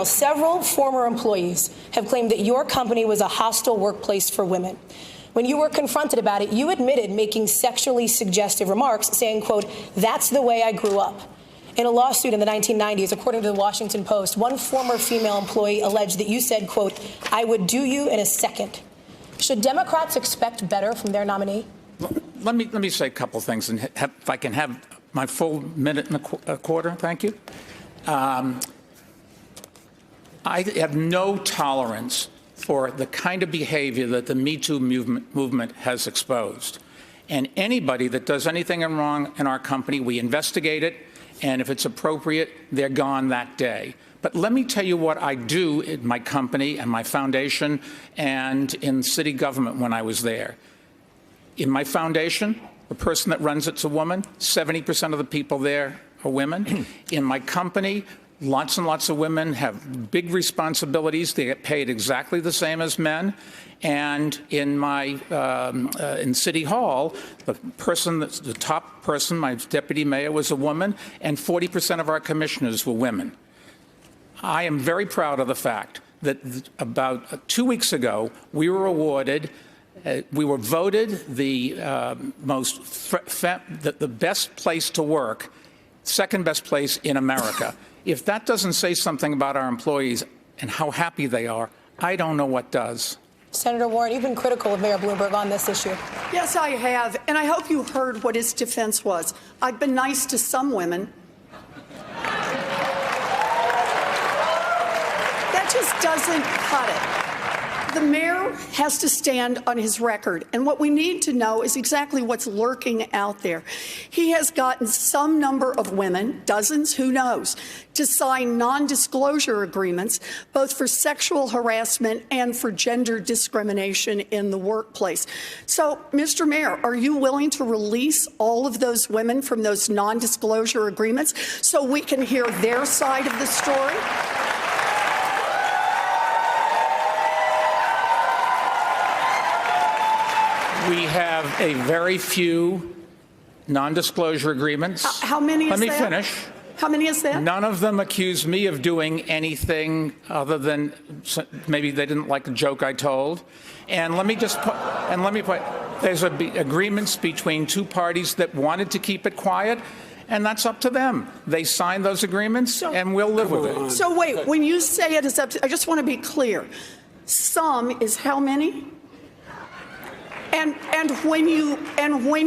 Several former employees have claimed that your company was a hostile workplace for women. When you were confronted about it, you admitted making sexually suggestive remarks, saying, quote, "That's the way I grew up." In a lawsuit in the 1990s, according to the Washington Post, one former female employee alleged that you said, quote, "I would do you in a second." Should Democrats expect better from their nominee? Let me say a couple things, and if I can have my full minute and a quarter, thank you. I have no tolerance for the kind of behavior that the Me Too movement has exposed. And anybody that does anything wrong in our company, we investigate it, and if it's appropriate, they're gone that day. But let me tell you what I do in my company and my foundation and in city government when I was there. In my foundation, the person that runs it's a woman. 70% of the people there are women. In my company, lots and lots of women have big responsibilities. They get paid exactly the same as men. And in my in City Hall, the top person, my deputy mayor, was a woman, and 40% of our commissioners were women. I am very proud of the fact that about 2 weeks ago, we were awarded. We were voted the the best place to work, second best place in America. If that doesn't say something about our employees and how happy they are, I don't know what does. Senator Warren, you've been critical of Mayor Bloomberg on this issue. Yes, I have, and I hope you heard what his defense was. I've been nice to some women. That just doesn't cut it. The mayor has to stand on his record, and what we need to know is exactly what's lurking out there. He has gotten some number of women, dozens, who knows, to sign non-disclosure agreements, both for sexual harassment and for gender discrimination in the workplace. So, Mr. Mayor, are you willing to release all of those women from those non-disclosure agreements so we can hear their side of the story? We have a very few non-disclosure agreements. How many is that? Let me finish. How many is that? None of them accuse me of doing anything other than maybe they didn't like the joke I told. And let me put, there's agreements between two parties that wanted to keep it quiet, and that's up to them. They signed those agreements, and we'll live with it. So wait, when you say it is up to, I just want to be clear. Some is how many? And when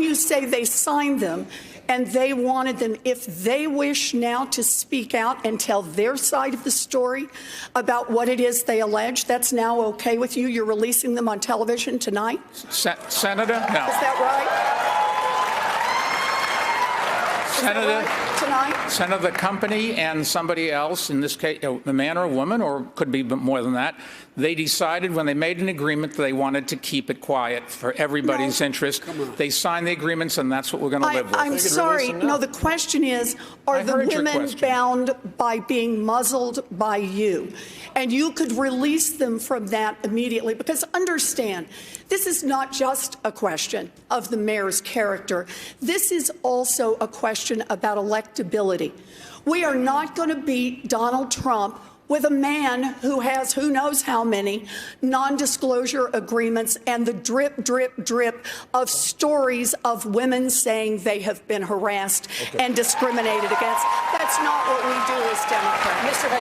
you say they signed them and they wanted them, if they wish now to speak out and tell their side of the story about what it is they allege, that's now okay with you? You're releasing them on television tonight? Senator? No. Is that right? Senator, tonight? Senator, the company and somebody else, in this case, a man or a woman, or could be more than that, they decided when they made an agreement that they wanted to keep it quiet for everybody's interest. They signed the agreements, and that's what we're going to live with. I'm sorry. No, the question is, are the women bound by being muzzled by you? And you could release them from that immediately. Because understand, this is not just a question of the mayor's character. This is also a question about electability. We are not going to beat Donald Trump with a man who has who knows how many non-disclosure agreements and the drip, drip, drip of stories of women saying they have been harassed and discriminated against. That's not what we do as Democrats.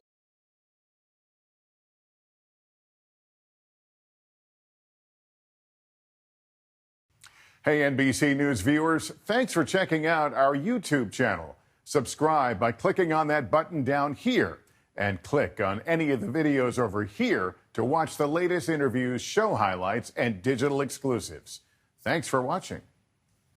Hey, NBC News viewers, thanks for checking out our YouTube channel. Subscribe by clicking on that button down here and click on any of the videos over here to watch the latest interviews, show highlights, and digital exclusives. Thanks for watching.